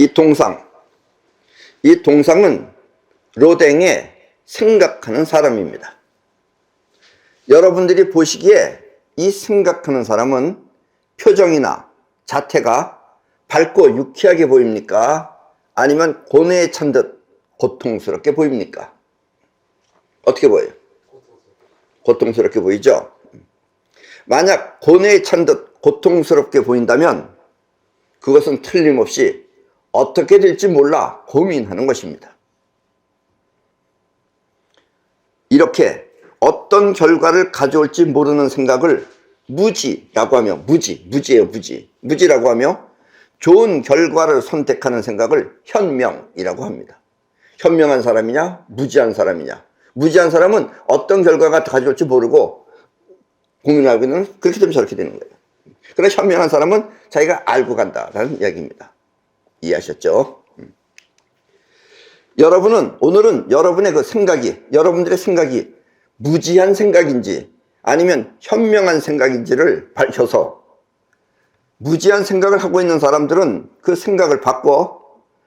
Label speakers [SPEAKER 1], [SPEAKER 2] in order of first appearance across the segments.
[SPEAKER 1] 이 동상은 로댕의 생각하는 사람입니다. 여러분들이 보시기에 이 생각하는 사람은 표정이나 자태가 밝고 유쾌하게 보입니까? 아니면 고뇌에 찬 듯 고통스럽게 보입니까? 어떻게 보여요? 고통스럽게 보이죠? 만약 고뇌에 찬 듯 고통스럽게 보인다면 그것은 틀림없이 어떻게 될지 몰라 고민하는 것입니다. 이렇게 어떤 결과를 가져올지 모르는 생각을 무지라고 하며, 무지라고 하며 좋은 결과를 선택하는 생각을 현명이라고 합니다. 현명한 사람이냐, 무지한 사람이냐. 무지한 사람은 어떤 결과가 가져올지 모르고 고민하고 있는, 그렇게 되면 저렇게 되는 거예요. 그러나 현명한 사람은 자기가 알고 간다라는 이야기입니다. 이해하셨죠? 오늘은 여러분의 여러분들의 생각이 무지한 생각인지 아니면 현명한 생각인지를 밝혀서, 무지한 생각을 하고 있는 사람들은 그 생각을 바꿔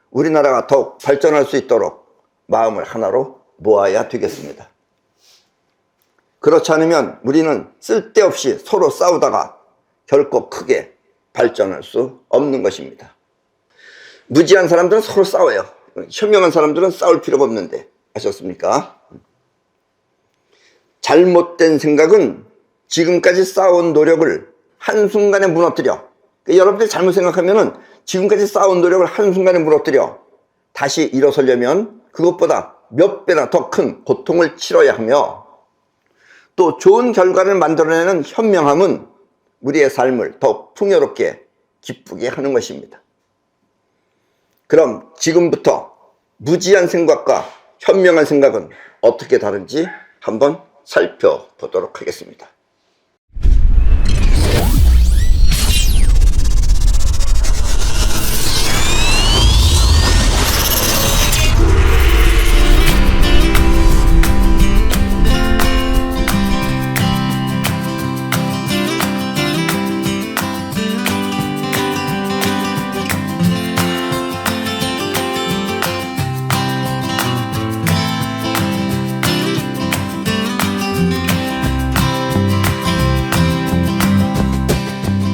[SPEAKER 1] 우리나라가 더욱 발전할 수 있도록 마음을 하나로 모아야 되겠습니다. 그렇지 않으면 우리는 쓸데없이 서로 싸우다가 결코 크게 발전할 수 없는 것입니다. 무지한 사람들은 서로 싸워요. 현명한 사람들은 싸울 필요가 없는데, 아셨습니까? 잘못된 생각은 지금까지 쌓아온 노력을 한순간에 무너뜨려, 여러분들이 잘못 생각하면은 지금까지 쌓아온 노력을 한순간에 무너뜨려 다시 일어서려면 그것보다 몇 배나 더 큰 고통을 치러야 하며, 또 좋은 결과를 만들어내는 현명함은 우리의 삶을 더 풍요롭게 기쁘게 하는 것입니다. 그럼 지금부터 무지한 생각과 현명한 생각은 어떻게 다른지 한번 살펴보도록 하겠습니다.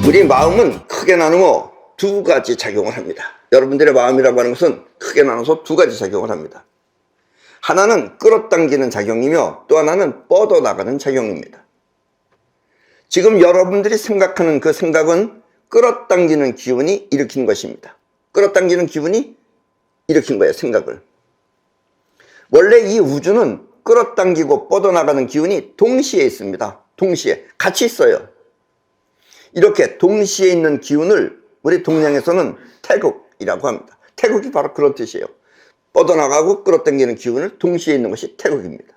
[SPEAKER 1] 우리 마음은 크게 나누어 두 가지 작용을 합니다. 여러분들의 마음이라고 하는 것은 크게 나눠서 두 가지 작용을 합니다. 하나는 끌어당기는 작용이며 또 하나는 뻗어나가는 작용입니다. 지금 여러분들이 생각하는 그 생각은 끌어당기는 기운이 일으킨 것입니다. 끌어당기는 기운이 일으킨 거예요, 생각을. 원래 이 우주는 끌어당기고 뻗어나가는 기운이 동시에 있습니다. 동시에 같이 있어요. 이렇게 동시에 있는 기운을 우리 동양에서는 태극이라고 합니다. 태극이 바로 그런 뜻이에요. 뻗어나가고 끌어당기는 기운을 동시에 있는 것이 태극입니다.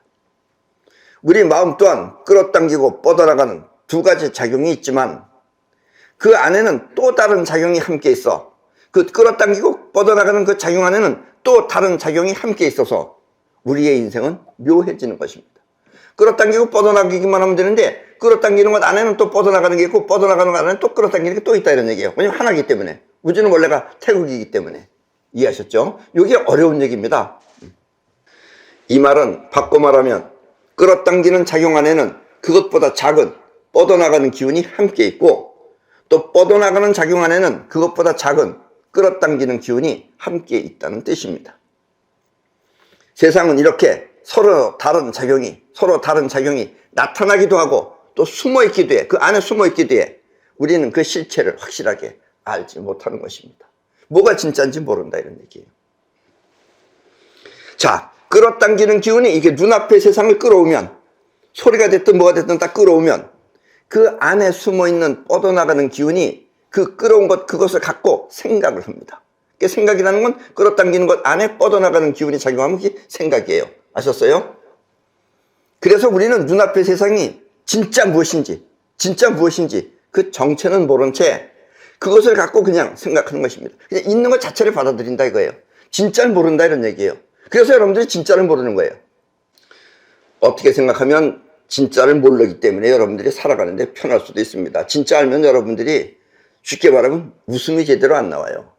[SPEAKER 1] 우리 마음 또한 끌어당기고 뻗어나가는 두 가지 작용이 있지만 그 안에는 또 다른 작용이 함께 있어. 그 끌어당기고 뻗어나가는 그 작용 안에는 또 다른 작용이 함께 있어서 우리의 인생은 묘해지는 것입니다. 끌어당기고 뻗어나가기만 하면 되는데 끌어당기는 것 안에는 또 뻗어나가는 게 있고 뻗어나가는 것 안에는 또 끌어당기는 게 또 있다, 이런 얘기예요. 왜냐면 하나이기 때문에. 우주는 원래가 태극이기 때문에. 이해하셨죠? 이게 어려운 얘기입니다. 이 말은 바꿔 말하면 끌어당기는 작용 안에는 그것보다 작은 뻗어나가는 기운이 함께 있고, 또 뻗어나가는 작용 안에는 그것보다 작은 끌어당기는 기운이 함께 있다는 뜻입니다. 세상은 이렇게 서로 다른 작용이 나타나기도 하고 또 숨어있기도 해. 그 안에 숨어있기도 해. 우리는 그 실체를 확실하게 알지 못하는 것입니다. 뭐가 진짜인지 모른다, 이런 얘기예요. 자, 끌어당기는 기운이 이게 눈앞의 세상을 끌어오면, 소리가 됐든 뭐가 됐든 딱 끌어오면 그 안에 숨어있는 뻗어나가는 기운이 그 끌어온 것, 그것을 갖고 생각을 합니다. 생각이라는 건 끌어당기는 것 안에 뻗어나가는 기운이 작용하면 그게 생각이에요. 아셨어요? 그래서 우리는 눈앞의 세상이 진짜 무엇인지 그 정체는 모른 채 그것을 갖고 그냥 생각하는 것입니다. 그냥 있는 것 자체를 받아들인다, 이거예요. 진짜를 모른다, 이런 얘기예요. 그래서 여러분들이 진짜를 모르는 거예요. 어떻게 생각하면 진짜를 모르기 때문에 여러분들이 살아가는데 편할 수도 있습니다. 진짜 알면 여러분들이 쉽게 말하면 웃음이 제대로 안 나와요.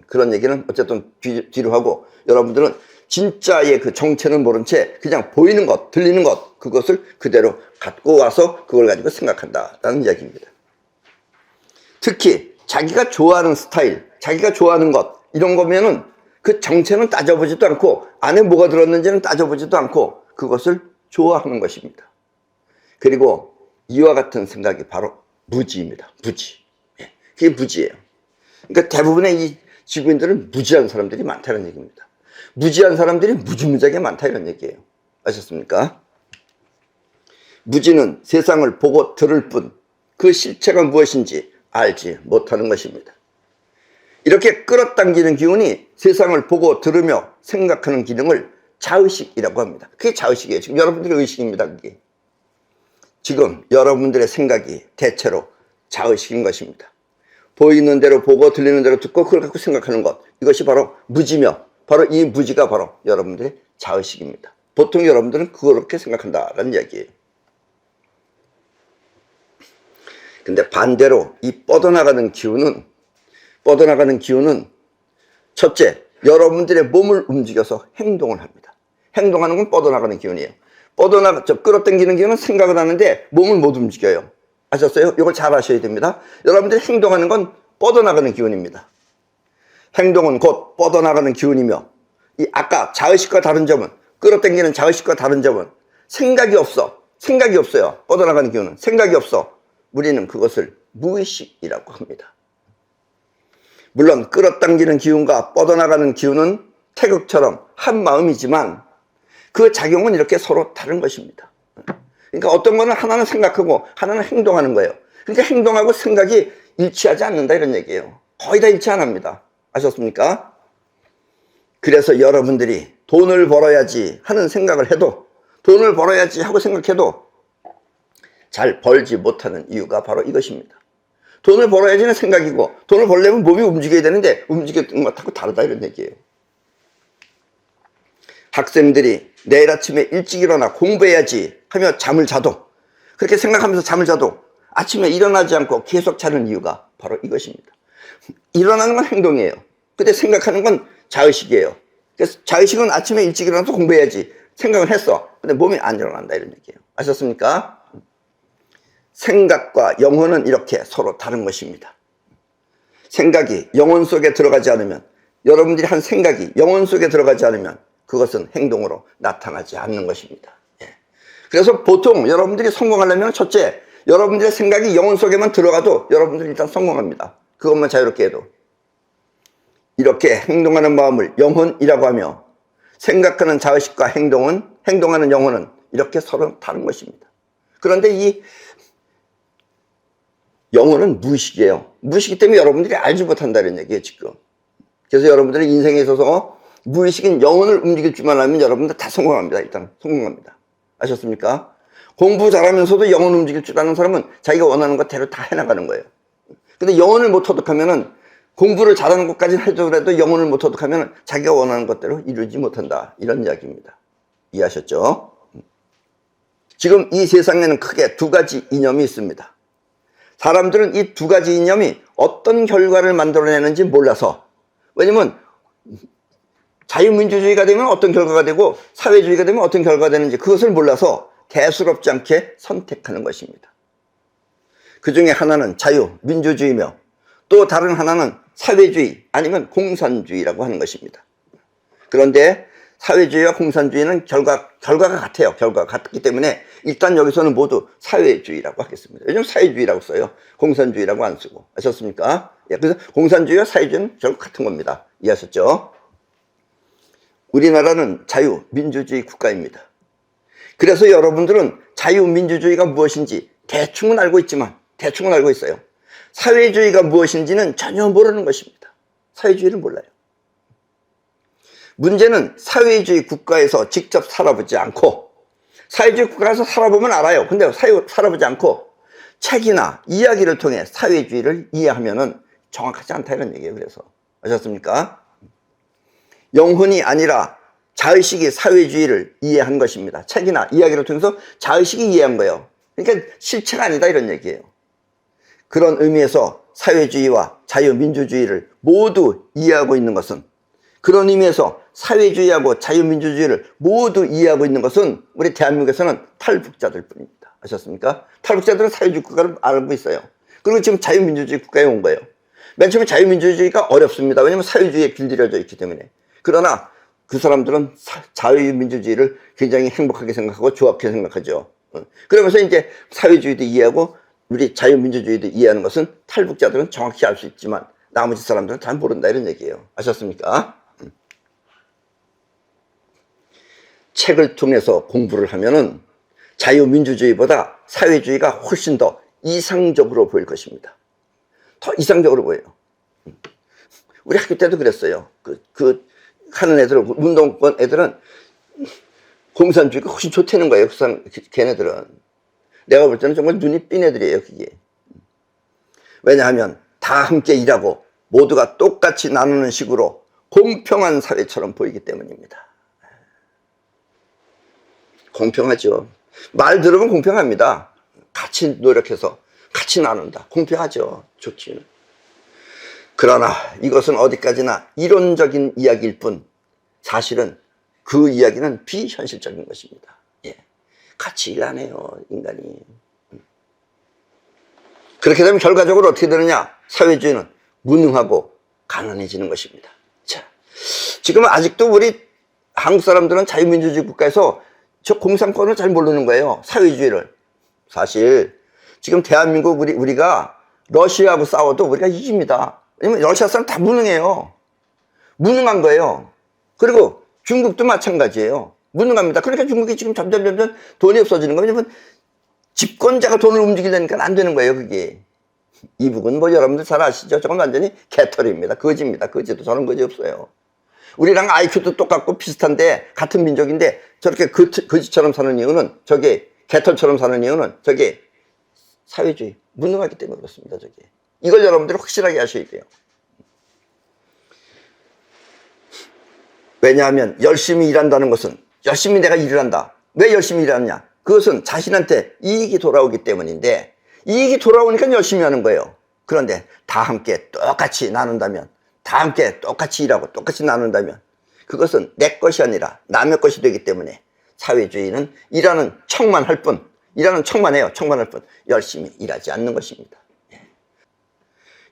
[SPEAKER 1] 그런 얘기는 어쨌든 뒤로 하고, 여러분들은 진짜의 그 정체는 모른 채 그냥 보이는 것, 들리는 것, 그것을 그대로 갖고 와서 그걸 가지고 생각한다라는 이야기입니다. 특히 자기가 좋아하는 스타일, 자기가 좋아하는 것, 이런 거면은 그 정체는 따져보지도 않고 안에 뭐가 들었는지는 따져보지도 않고 그것을 좋아하는 것입니다. 그리고 이와 같은 생각이 바로 무지입니다. 무지. 그게 무지예요. 그러니까 대부분의 이 지구인들은 무지한 사람들이 많다는 얘기입니다. 무지한 사람들이 무지무지하게 많다 이런 얘기예요. 아셨습니까? 무지는 세상을 보고 들을 뿐 그 실체가 무엇인지 알지 못하는 것입니다. 이렇게 끌어당기는 기운이 세상을 보고 들으며 생각하는 기능을 자의식이라고 합니다. 그게 자의식이에요. 지금 여러분들의 의식입니다. 그게. 지금 여러분들의 생각이 대체로 자의식인 것입니다. 보이는 대로 보고 들리는 대로 듣고 그걸 갖고 생각하는 것, 이것이 바로 무지며, 바로 이 무지가 바로 여러분들의 자의식입니다. 보통 여러분들은 그렇게 생각한다라는 이야기예요. 근데 반대로 이 뻗어나가는 기운은 첫째, 여러분들의 몸을 움직여서 행동을 합니다. 행동하는 건 뻗어나가는 기운이에요. 끌어당기는 기운은 생각을 하는데 몸을 못 움직여요. 아셨어요? 이걸 잘 아셔야 됩니다. 여러분들이 행동하는 건 뻗어나가는 기운입니다. 행동은 곧 뻗어나가는 기운이며, 이 아까 자의식과 다른 점은, 끌어당기는 자의식과 다른 점은 생각이 없어요. 뻗어나가는 기운은 생각이 없어. 우리는 그것을 무의식이라고 합니다. 물론 끌어당기는 기운과 뻗어나가는 기운은 태극처럼 한 마음이지만 그 작용은 이렇게 서로 다른 것입니다. 그러니까 어떤 거는 하나는 생각하고 하나는 행동하는 거예요. 그러니까 행동하고 생각이 일치하지 않는다 이런 얘기예요. 거의 다 일치 안 합니다. 아셨습니까? 그래서 여러분들이 돈을 벌어야지 하는 생각을 해도, 돈을 벌어야지 하고 생각해도 잘 벌지 못하는 이유가 바로 이것입니다. 돈을 벌어야지는 생각이고, 돈을 벌려면 몸이 움직여야 되는데 움직이는 것하고 다르다 이런 얘기예요. 학생들이 내일 아침에 일찍 일어나 공부해야지 하며 잠을 자도, 그렇게 생각하면서 잠을 자도 아침에 일어나지 않고 계속 자는 이유가 바로 이것입니다. 일어나는 건 행동이에요. 근데 생각하는 건 자의식이에요. 그래서 자의식은 아침에 일찍 일어나서 공부해야지 생각을 했어. 근데 몸이 안 일어난다 이런 얘기예요. 아셨습니까? 생각과 영혼은 이렇게 서로 다른 것입니다. 생각이 영혼 속에 들어가지 않으면, 여러분들이 한 생각이 영혼 속에 들어가지 않으면 그것은 행동으로 나타나지 않는 것입니다. 그래서 보통 여러분들이 성공하려면 첫째, 여러분들의 생각이 영혼 속에만 들어가도 여러분들이 일단 성공합니다. 그것만 자유롭게 해도. 이렇게 행동하는 마음을 영혼이라고 하며, 생각하는 자의식과 행동하는 영혼은 이렇게 서로 다른 것입니다. 그런데 이 영혼은 무의식이에요. 무의식이기 때문에 여러분들이 알지 못한다는 얘기예요, 지금. 그래서 여러분들의 인생에 있어서 무의식인 영혼을 움직일 줄만 알면 여러분들 다 성공합니다. 일단 성공합니다. 아셨습니까? 공부 잘하면서도 영혼 움직일 줄 아는 사람은 자기가 원하는 것대로 다 해나가는 거예요. 근데 영혼을 못 터득하면은, 공부를 잘하는 것까지는 해도 영혼을 못 터득하면은 자기가 원하는 것대로 이루지 못한다. 이런 이야기입니다. 이해하셨죠? 지금 이 세상에는 크게 두 가지 이념이 있습니다. 사람들은 이 두 가지 이념이 어떤 결과를 만들어내는지 몰라서, 왜냐면 자유민주주의가 되면 어떤 결과가 되고 사회주의가 되면 어떤 결과가 되는지 그것을 몰라서 대수롭지 않게 선택하는 것입니다. 그 중에 하나는 자유민주주의며 또 다른 하나는 사회주의 아니면 공산주의라고 하는 것입니다. 그런데 사회주의와 공산주의는 결과가 같아요. 결과가 같기 때문에 일단 여기서는 모두 사회주의라고 하겠습니다. 요즘 사회주의라고 써요. 공산주의라고 안 쓰고. 아셨습니까? 그래서 공산주의와 사회주의는 결국 같은 겁니다. 이해하셨죠? 우리나라는 자유민주주의 국가입니다. 그래서 여러분들은 자유민주주의가 무엇인지 대충은 알고 있어요. 사회주의가 무엇인지는 전혀 모르는 것입니다. 사회주의를 몰라요. 문제는 사회주의 국가에서 직접 살아보지 않고, 사회주의 국가에서 살아보면 알아요. 근데 살아보지 않고 책이나 이야기를 통해 사회주의를 이해하면은 정확하지 않다 이런 얘기예요. 그래서 아셨습니까? 영혼이 아니라 자의식이 사회주의를 이해한 것입니다. 책이나 이야기를 통해서 자의식이 이해한 거예요. 그러니까 실체가 아니다 이런 얘기예요. 그런 의미에서 사회주의와 자유민주주의를 모두 이해하고 있는 것은, 그런 의미에서 사회주의하고 자유민주주의를 모두 이해하고 있는 것은 우리 대한민국에서는 탈북자들 뿐입니다. 아셨습니까? 탈북자들은 사회주의 국가를 알고 있어요. 그리고 지금 자유민주주의 국가에 온 거예요. 맨 처음에 자유민주주의가 어렵습니다. 왜냐하면 사회주의에 길들여져 있기 때문에. 그러나 그 사람들은 자유민주주의를 굉장히 행복하게 생각하고 좋게 생각하죠. 그러면서 이제 사회주의도 이해하고 우리 자유민주주의도 이해하는 것은 탈북자들은 정확히 알 수 있지만 나머지 사람들은 잘 모른다, 이런 얘기예요. 아셨습니까? 책을 통해서 공부를 하면은 자유민주주의보다 사회주의가 훨씬 더 이상적으로 보일 것입니다. 더 이상적으로 보여요. 우리 학교 때도 그랬어요. 하는 애들, 운동권 애들은 공산주의가 훨씬 좋다는 거예요. 걔네들은. 내가 볼 때는 정말 눈이 삔 애들이에요, 그게. 왜냐하면 다 함께 일하고 모두가 똑같이 나누는 식으로 공평한 사회처럼 보이기 때문입니다. 공평하죠. 말 들으면 공평합니다. 같이 노력해서 같이 나눈다. 공평하죠. 좋지. 그러나 이것은 어디까지나 이론적인 이야기일 뿐 사실은 그 이야기는 비현실적인 것입니다. 예. 같이 일 안 해요, 인간이. 그렇게 되면 결과적으로 어떻게 되느냐? 사회주의는 무능하고 가난해지는 것입니다. 자, 지금 아직도 우리 한국 사람들은 자유민주주의 국가에서 저 공산권을 잘 모르는 거예요. 사회주의를. 사실 지금 대한민국 우리가 러시아하고 싸워도 우리가 이깁니다. 왜냐면 러시아 사람 다 무능해요. 무능한 거예요. 그리고 중국도 마찬가지예요. 무능합니다. 그러니까 중국이 지금 점점 돈이 없어지는 거예요. 왜냐면 집권자가 돈을 움직이려니까 안 되는 거예요, 그게. 이북은 뭐 여러분들 잘 아시죠? 저건 완전히 개털입니다. 거지입니다. 거지도 저런 거지 없어요. 우리랑 IQ도 똑같고 비슷한데 같은 민족인데 저렇게 거지처럼 사는 이유는, 저게 개털처럼 사는 이유는 저게 사회주의, 무능하기 때문에 그렇습니다. 저게. 이걸 여러분들이 확실하게 아셔야 돼요. 왜냐하면 열심히 일한다는 것은, 열심히 내가 일을 한다. 왜 열심히 일하느냐? 그것은 자신한테 이익이 돌아오기 때문인데, 이익이 돌아오니까 열심히 하는 거예요. 그런데 다 함께 똑같이 나눈다면, 다 함께 똑같이 일하고 똑같이 나눈다면 그것은 내 것이 아니라 남의 것이 되기 때문에 사회주의는 일하는 척만 할 뿐, 일하는 척만 해요. 척만 할 뿐 열심히 일하지 않는 것입니다.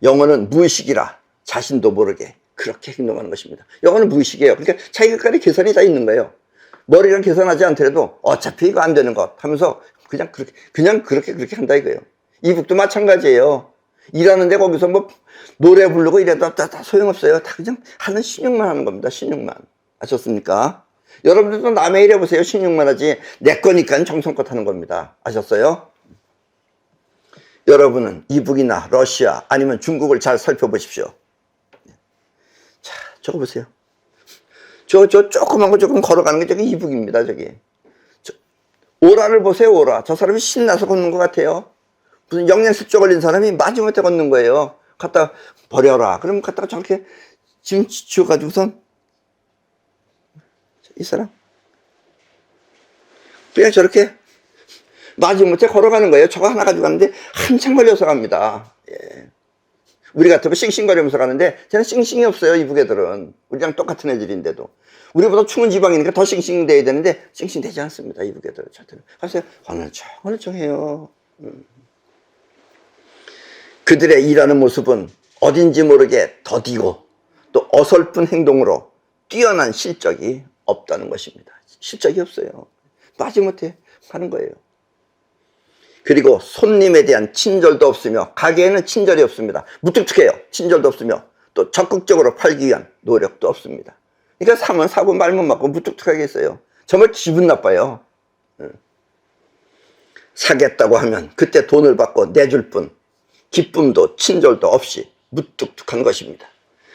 [SPEAKER 1] 영어는 무의식이라 자신도 모르게 그렇게 행동하는 것입니다. 영어는 무의식이에요. 그러니까 자기 것간의 계산이 다 있는 거예요. 머리랑 계산하지 않더라도 어차피 이거 안 되는 것 하면서 그냥 그렇게 한다 이거예요. 이북도 마찬가지예요. 일하는데 거기서 뭐 노래 부르고 이래도 다 소용없어요. 다 그냥 하는 신용만 하는 겁니다. 신용만. 아셨습니까? 여러분들도 남의 일 해보세요. 신용만 하지. 내 거니까 정성껏 하는 겁니다. 아셨어요? 여러분은 이북이나 러시아 아니면 중국을 잘 살펴보십시오. 자, 저거 보세요. 저 조그만 거 조금 걸어가는 게 저기 이북입니다. 저기. 오라를 보세요. 오라. 저 사람이 신나서 걷는 것 같아요. 무슨 영양실조 걸린 사람이 마지못해 걷는 거예요. 갖다 버려라. 그럼 갖다가 저렇게 짐 지워가지고선 이 사람 그냥 저렇게 마지못해 걸어가는 거예요. 저거 하나 가지고 가는데 한참 걸려서 갑니다. 예. 우리 같으면 싱싱거리면서 가는데 쟤는 싱싱이 없어요. 이북 애들은. 우리랑 똑같은 애들인데도. 우리보다 추운 지방이니까 더 싱싱돼야 되는데 싱싱되지 않습니다. 이북 애들은. 저한테는 가세요. 어늘쩡해요. 그들의 일하는 모습은 어딘지 모르게 더디고 또 어설픈 행동으로 뛰어난 실적이 없다는 것입니다. 실적이 없어요. 마지못해 하는 거예요. 그리고 손님에 대한 친절도 없으며 가게에는 친절이 없습니다. 무뚝뚝해요. 친절도 없으며 또 적극적으로 팔기 위한 노력도 없습니다. 그러니까 사면 사고 말면 맞고 무뚝뚝하게 있어요. 정말 기분 나빠요. 사겠다고 하면 그때 돈을 받고 내줄 뿐 기쁨도 친절도 없이 무뚝뚝한 것입니다.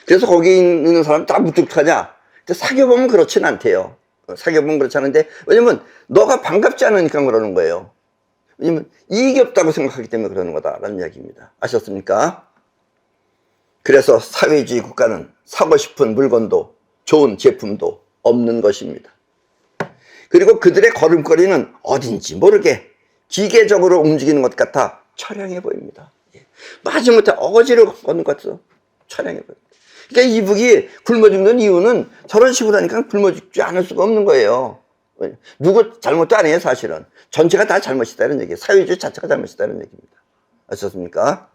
[SPEAKER 1] 그래서 거기 있는 사람 다 무뚝뚝하냐? 사귀어보면 그렇진 않대요. 사귀어보면 그렇지 않은데 왜냐면 너가 반갑지 않으니까 그러는 거예요. 왜냐면 이익이 없다고 생각하기 때문에 그러는 거다라는 이야기입니다. 아셨습니까? 그래서 사회주의 국가는 사고 싶은 물건도 좋은 제품도 없는 것입니다. 그리고 그들의 걸음걸이는 어딘지 모르게 기계적으로 움직이는 것 같아 처량해 보입니다. 마지못해 어거지를 걷는 것 같아서 촬영해버려요. 그러니까 이북이 굶어 죽는 이유는 저런 식으로 하니까 굶어 죽지 않을 수가 없는 거예요. 누구 잘못도 아니에요, 사실은. 전체가 다 잘못이다는 얘기예요. 사회주의 자체가 잘못이다는 얘기입니다. 아셨습니까?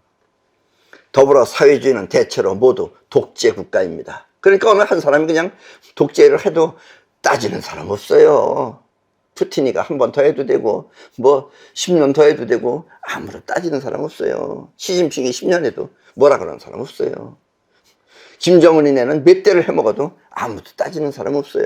[SPEAKER 1] 더불어 사회주의는 대체로 모두 독재 국가입니다. 그러니까 어느 한 사람이 그냥 독재를 해도 따지는 사람 없어요. 푸틴이가 한 번 더 해도 되고 뭐 10년 더 해도 되고 아무런 따지는 사람 없어요. 시진핑이 10년 해도 뭐라 그러는 사람 없어요. 김정은이네는 몇 대를 해먹어도 아무도 따지는 사람 없어요.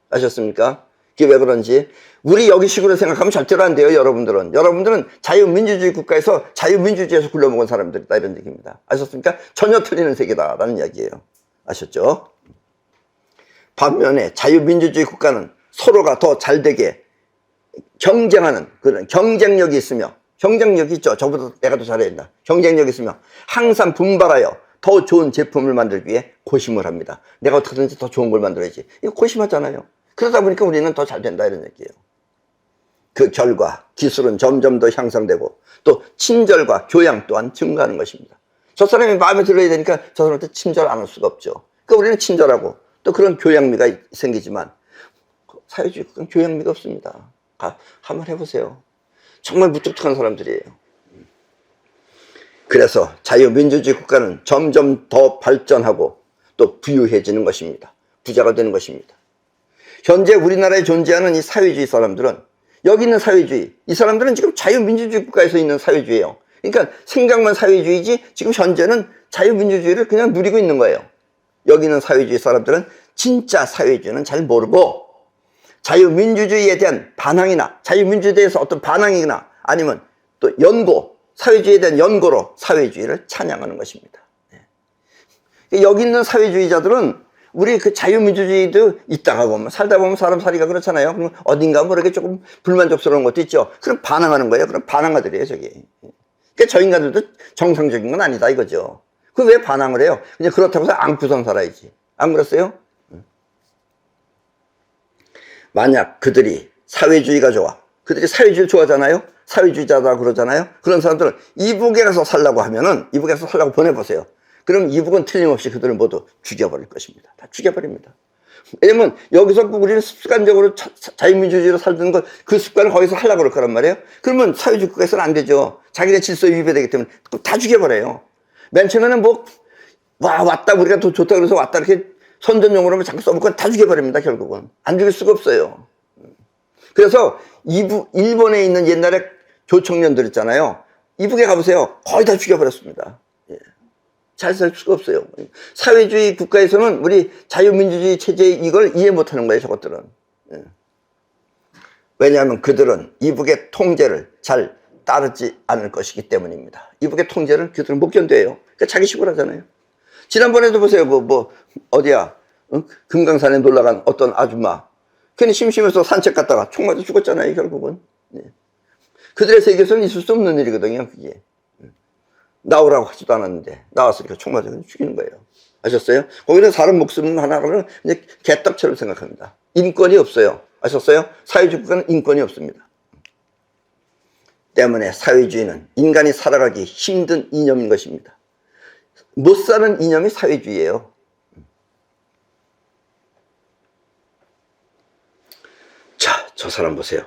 [SPEAKER 1] 아셨습니까? 그게 왜 그런지 우리 여기식으로 생각하면 절대로 안 돼요. 여러분들은 자유민주주의 국가에서 자유민주주의에서 굴러먹은 사람들이다 이런 얘기입니다. 아셨습니까? 전혀 틀리는 세계다라는 이야기예요. 아셨죠? 반면에 자유민주주의 국가는 서로가 더 잘되게 경쟁하는 그런 경쟁력이 있으며, 경쟁력이 있죠. 저보다 내가 더 잘해야 된다. 경쟁력이 있으며 항상 분발하여 더 좋은 제품을 만들기 위해 고심을 합니다. 내가 어떻게든지 더 좋은 걸 만들어야지. 이거 고심하잖아요. 그러다 보니까 우리는 더 잘 된다 이런 얘기예요. 그 결과 기술은 점점 더 향상되고 또 친절과 교양 또한 증가하는 것입니다. 저 사람이 마음에 들어야 되니까 저 사람한테 친절 안 할 수가 없죠. 그러니까 우리는 친절하고 또 그런 교양미가 생기지만 사회주의 국가는 교양미가 없습니다. 한번 해보세요. 정말 무뚝뚝한 사람들이에요. 그래서 자유민주주의 국가는 점점 더 발전하고 또 부유해지는 것입니다. 부자가 되는 것입니다. 현재 우리나라에 존재하는 이 사회주의 사람들은, 여기 있는 사회주의, 이 사람들은 지금 자유민주주의 국가에서 있는 사회주의예요. 그러니까 생각만 사회주의지 지금 현재는 자유민주주의를 그냥 누리고 있는 거예요. 여기 있는 사회주의 사람들은 진짜 사회주의는 잘 모르고 자유민주주의에 대한 반항이나 자유민주주의에서 어떤 반항이나 아니면 또 연고, 사회주의에 대한 연고로 사회주의를 찬양하는 것입니다. 여기 있는 사회주의자들은 우리 그 자유민주주의도 있다가 보면 살다 보면 사람 살이가 그렇잖아요. 그럼 어딘가 모르게 조금 불만족스러운 것도 있죠. 그럼 반항하는 거예요. 그럼 반항아들이에요, 저기. 그러니까 저 인간들도 정상적인 건 아니다 이거죠. 그 왜 반항을 해요? 그냥 그렇다고 해서 안고선 살아야지. 안 그렇어요? 만약 그들이 사회주의가 좋아, 그들이 사회주의를 좋아하잖아요. 사회주의자다 그러잖아요. 그런 사람들은 이북에 가서 살라고 하면은, 이북에 가서 살라고 보내보세요. 그럼 이북은 틀림없이 그들을 모두 죽여버릴 것입니다. 다 죽여버립니다. 왜냐면 여기서 우리는 습관적으로 자유민주주의로 살던 걸, 그 습관을 거기서 하려고 그럴 거란 말이에요. 그러면 사회주의 국가에서는 안 되죠. 자기네 질서에 위배되기 때문에 다 죽여버려요. 맨 처음에는 뭐 왔다, 우리가 더 좋다 그래서 왔다 이렇게 선전용어로 자꾸 써먹고 다 죽여버립니다. 결국은 안 죽일 수가 없어요. 그래서 일본에 있는 옛날에 조청년들 있잖아요. 이북에 가보세요. 거의 다 죽여버렸습니다. 잘 살 수가 없어요. 사회주의 국가에서는 우리 자유민주주의 체제의 이걸 이해 못하는 거예요, 저것들은. 왜냐하면 그들은 이북의 통제를 잘 따르지 않을 것이기 때문입니다. 이북의 통제를 그들은 못 견뎌요. 그러니까 자기 식으로 하잖아요. 지난번에도 보세요. 어디야? 금강산에 놀러간 어떤 아줌마. 괜히 심심해서 산책 갔다가 총 맞아 죽었잖아요, 결국은. 그들의 세계에서는 있을 수 없는 일이거든요, 그게. 나오라고 하지도 않았는데 나왔으니까 총 맞아 죽이는 거예요. 아셨어요? 거기는 사람 목숨 하나를 그냥 개떡처럼 생각합니다. 인권이 없어요. 아셨어요? 사회주의 국가는 인권이 없습니다. 때문에 사회주의는 인간이 살아가기 힘든 이념인 것입니다. 못 사는 이념이 사회주의예요. 자, 저 사람 보세요.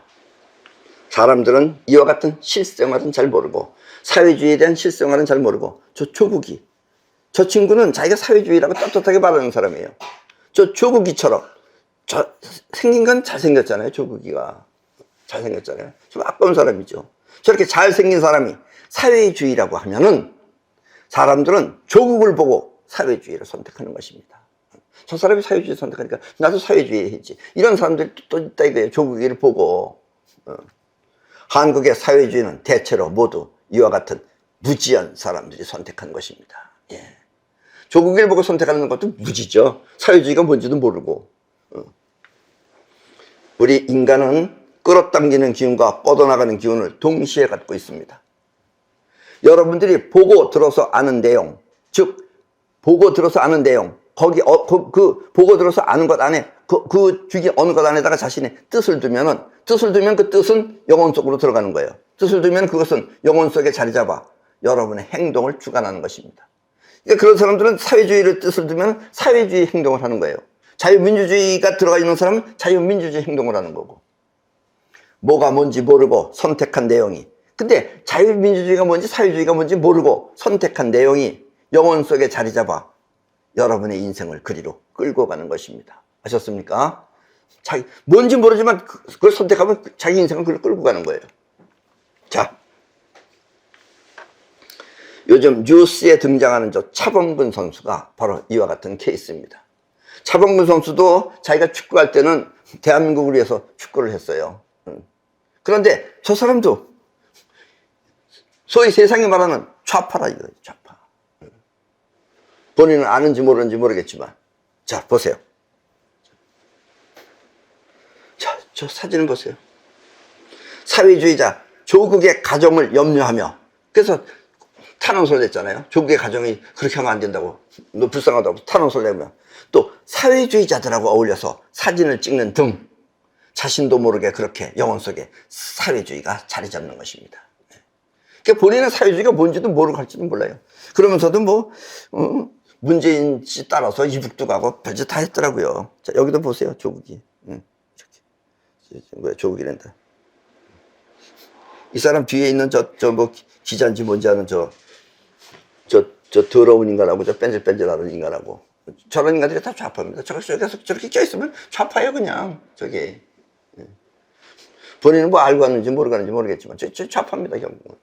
[SPEAKER 1] 사람들은 이와 같은 실생활은 잘 모르고, 사회주의에 대한 실생활은 잘 모르고, 저 조국이, 저 친구는 자기가 사회주의라고 떳떳하게 말하는 사람이에요. 저 조국이처럼, 생긴 건 잘생겼잖아요. 조국이가 잘생겼잖아요. 좀 아까운 사람이죠. 저렇게 잘생긴 사람이 사회주의라고 하면은 사람들은 조국을 보고 사회주의를 선택하는 것입니다. 저 사람이 사회주의 선택하니까 나도 사회주의 해야지. 이런 사람들이 또 있다 이거예요. 조국이를 보고. 한국의 사회주의는 대체로 모두 이와 같은 무지한 사람들이 선택한 것입니다. 조국을 보고 선택하는 것도 무지죠. 사회주의가 뭔지도 모르고. 우리 인간은 끌어당기는 기운과 뻗어나가는 기운을 동시에 갖고 있습니다. 여러분들이 보고 들어서 아는 내용, 즉 보고 들어서 아는 내용, 거기 그 보고 들어서 아는 것 안에 그 주기 어느 것 안에다가 자신의 뜻을 두면 그 뜻은 영혼 속으로 들어가는 거예요. 뜻을 두면 그것은 영혼 속에 자리 잡아 여러분의 행동을 주관하는 것입니다. 그러니까 그런 사람들은 사회주의를 뜻을 두면 사회주의 행동을 하는 거예요. 자유민주주의가 들어가 있는 사람은 자유민주주의 행동을 하는 거고, 뭐가 뭔지 모르고 선택한 내용이, 근데 자유민주주의가 뭔지 사회주의가 뭔지 모르고 선택한 내용이 영혼 속에 자리 잡아 여러분의 인생을 그리로 끌고 가는 것입니다. 아셨습니까? 뭔지 모르지만 그걸 선택하면 자기 인생을 그리로 끌고 가는 거예요. 자, 요즘 뉴스에 등장하는 저 차범근 선수가 바로 이와 같은 케이스입니다. 차범근 선수도 자기가 축구할 때는 대한민국을 위해서 축구를 했어요. 그런데 저 사람도 소위 세상이 말하는 좌파라 이거예요. 좌파. 본인은 아는지 모르는지 모르겠지만, 자 보세요. 자, 저 사진을 보세요. 사회주의자 조국의 가정을 염려하며, 그래서 탄원서를 냈잖아요. 조국의 가정이 그렇게 하면 안 된다고, 너 불쌍하다고 탄원서를 내면, 또 사회주의자들하고 어울려서 사진을 찍는 등 자신도 모르게 그렇게 영혼 속에 사회주의가 자리 잡는 것입니다. 그러니까 본인은 사회주의가 뭔지도 모르고 할지도 몰라요. 그러면서도 뭐 문재인 씨 따라서 이북도 가고 별짓 다 했더라고요. 자, 여기도 보세요. 조국이. 뭐야, 조국이란다. 이 사람 뒤에 있는 저 뭐 기자인지 뭔지 아는 저 더러운 인간하고 저 뺀질뺀질하는 인간하고, 저런 인간들이 다 좌파입니다. 저기서 저렇게 껴있으면 좌파예요, 그냥. 저게. 본인은 뭐 알고 왔는지 모르고 왔는지 모르겠지만, 저 좌파입니다, 결국은.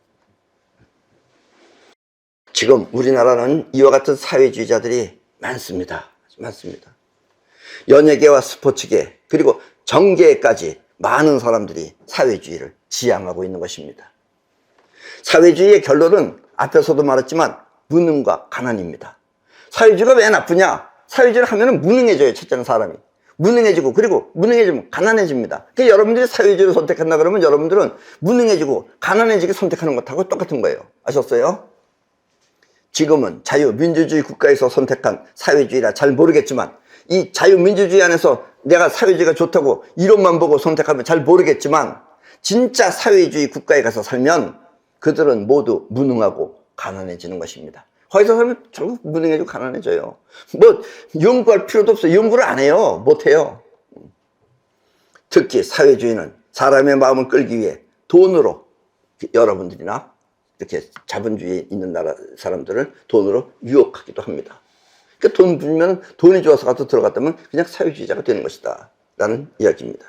[SPEAKER 1] 지금 우리나라는 이와 같은 사회주의자들이 많습니다. 많습니다. 연예계와 스포츠계, 그리고 정계까지 많은 사람들이 사회주의를 지향하고 있는 것입니다. 사회주의의 결론은 앞에서도 말했지만 무능과 가난입니다. 사회주의가 왜 나쁘냐? 사회주의를 하면 무능해져요, 첫째는 사람이. 무능해지고, 그리고 무능해지면 가난해집니다. 그러니까 여러분들이 사회주의를 선택한다 그러면 여러분들은 무능해지고 가난해지게 선택하는 것하고 똑같은 거예요. 아셨어요? 지금은 자유민주주의 국가에서 선택한 사회주의라 잘 모르겠지만, 이 자유민주주의 안에서 내가 사회주의가 좋다고 이론만 보고 선택하면 잘 모르겠지만, 진짜 사회주의 국가에 가서 살면 그들은 모두 무능하고 가난해지는 것입니다. 거기서 살면 결국 무능해지고 가난해져요. 뭐 연구할 필요도 없어요. 연구를 안 해요. 못해요. 특히 사회주의는 사람의 마음을 끌기 위해 돈으로, 여러분들이나 이렇게 자본주의에 있는 나라 사람들을 돈으로 유혹하기도 합니다. 그러니까 돈 불면 돈이 좋아서 가서 들어갔다면 그냥 사회주의자가 되는 것이다 라는 이야기입니다.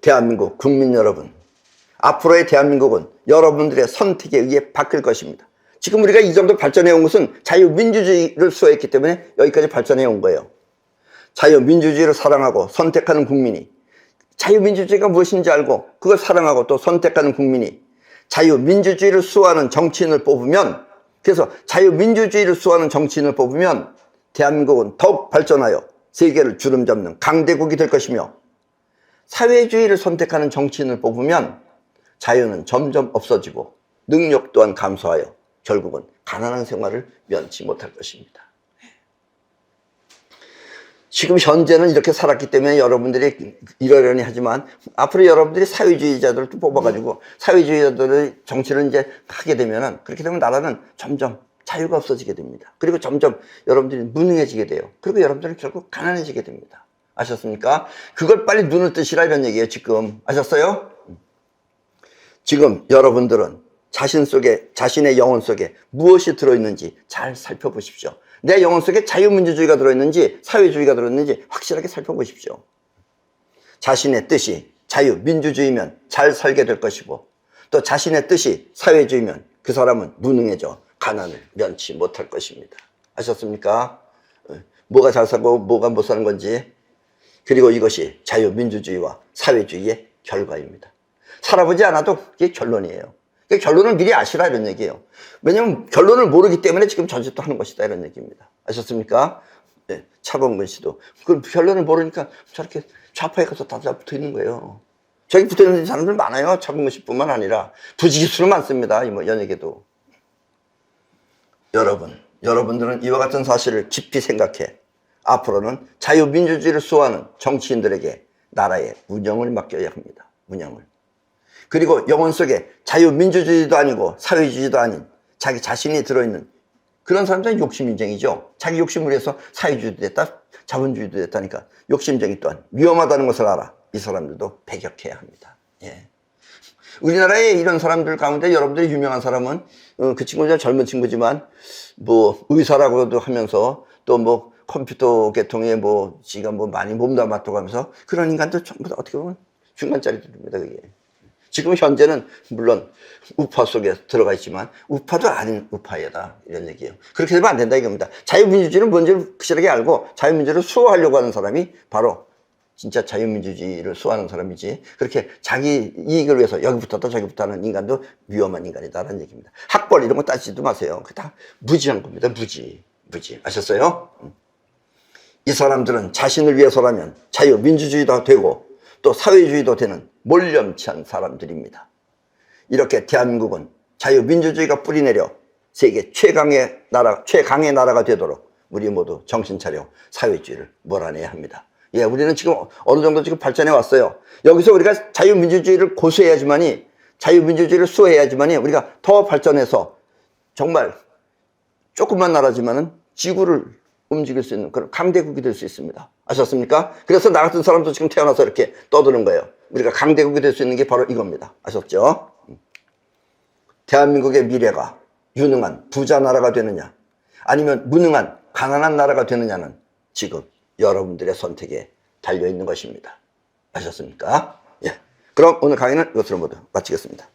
[SPEAKER 1] 대한민국 국민 여러분, 앞으로의 대한민국은 여러분들의 선택에 의해 바뀔 것입니다. 지금 우리가 이 정도 발전해 온 것은 자유민주주의를 수호했기 때문에 여기까지 발전해 온 거예요. 자유민주주의를 사랑하고 선택하는 국민이, 자유민주주의가 무엇인지 알고 그걸 사랑하고 또 선택하는 국민이 자유민주주의를 수호하는 정치인을 뽑으면, 그래서 자유민주주의를 수호하는 정치인을 뽑으면 대한민국은 더욱 발전하여 세계를 주름잡는 강대국이 될 것이며, 사회주의를 선택하는 정치인을 뽑으면 자유는 점점 없어지고 능력 또한 감소하여 결국은 가난한 생활을 면치 못할 것입니다. 지금 현재는 이렇게 살았기 때문에 여러분들이 이러려니 하지만, 앞으로 여러분들이 사회주의자들을 또 뽑아가지고 사회주의자들의 정치를 이제 하게 되면은, 그렇게 되면 나라는 점점 자유가 없어지게 됩니다. 그리고 점점 여러분들이 무능해지게 돼요. 그리고 여러분들은 결국 가난해지게 됩니다. 아셨습니까? 그걸 빨리 눈을 뜨시라 이런 얘기예요, 지금. 아셨어요? 지금 여러분들은 자신 속에, 자신의 영혼 속에 무엇이 들어있는지 잘 살펴보십시오. 내 영혼 속에 자유민주주의가 들어있는지 사회주의가 들어있는지 확실하게 살펴보십시오. 자신의 뜻이 자유민주주의면 잘 살게 될 것이고, 또 자신의 뜻이 사회주의면 그 사람은 무능해져 가난을 면치 못할 것입니다. 아셨습니까? 뭐가 잘 살고 뭐가 못 사는 건지, 그리고 이것이 자유민주주의와 사회주의의 결과입니다. 살아보지 않아도 그게 결론이에요. 결론을 미리 아시라 이런 얘기예요. 왜냐면 결론을 모르기 때문에 지금 저 짓도 하는 것이다 이런 얘기입니다. 아셨습니까? 네, 차범근 씨도 그 결론을 모르니까 저렇게 좌파에 가서 다 붙어 있는 거예요. 저기 붙어 있는 사람들 많아요. 차범근 씨뿐만 아니라 부지기수로 많습니다. 뭐 연예계도. 여러분들은 이와 같은 사실을 깊이 생각해 앞으로는 자유민주주의를 수호하는 정치인들에게 나라의 운영을 맡겨야 합니다. 운영을. 그리고 영혼 속에 자유민주주의도 아니고 사회주의도 아닌 자기 자신이 들어있는 그런 사람들은 욕심인쟁이죠. 자기 욕심을 위해서 사회주의도 됐다, 자본주의도 됐다니까. 욕심쟁이 또한 위험하다는 것을 알아. 이 사람들도 배격해야 합니다. 예. 우리나라에 이런 사람들 가운데 여러분들이 유명한 사람은 그 친구는 젊은 친구지만 뭐 의사라고도 하면서 또 뭐 컴퓨터 계통에 뭐 지가 뭐 많이 몸담았다고 하면서 그런 인간들 전부 다 어떻게 보면 중간짜리들입니다. 그게. 지금 현재는 물론 우파 속에 들어가 있지만 우파도 아닌 우파이다 이런 얘기예요. 그렇게 되면 안 된다 이겁니다. 자유민주주의는 뭔지를 확실하게 알고 자유민주주의를 수호하려고 하는 사람이 바로 진짜 자유민주주의를 수호하는 사람이지, 그렇게 자기 이익을 위해서 여기부터도 저기부터 하는 인간도 위험한 인간이다라는 얘기입니다. 학벌 이런 거 따지지도 마세요. 그게 다 무지한 겁니다. 무지. 아셨어요? 이 사람들은 자신을 위해서라면 자유민주주의도 되고 또 사회주의도 되는 몰염치한 사람들입니다. 이렇게 대한민국은 자유민주주의가 뿌리내려 세계 최강의 나라가 되도록 우리 모두 정신 차려 사회주의를 몰아내야 합니다. 예, 우리는 지금 어느 정도 지금 발전해 왔어요. 여기서 우리가 자유민주주의를 고수해야지만이, 자유민주주의를 수호해야지만이 우리가 더 발전해서 정말 조그만 나라지만은 지구를 움직일 수 있는 그런 강대국이 될 수 있습니다. 아셨습니까? 그래서 나 같은 사람도 지금 태어나서 이렇게 떠드는 거예요. 우리가 강대국이 될 수 있는 게 바로 이겁니다. 아셨죠? 대한민국의 미래가 유능한 부자 나라가 되느냐, 아니면 무능한 가난한 나라가 되느냐는 지금 여러분들의 선택에 달려있는 것입니다. 아셨습니까? 예. 그럼 오늘 강의는 이것으로 모두 마치겠습니다.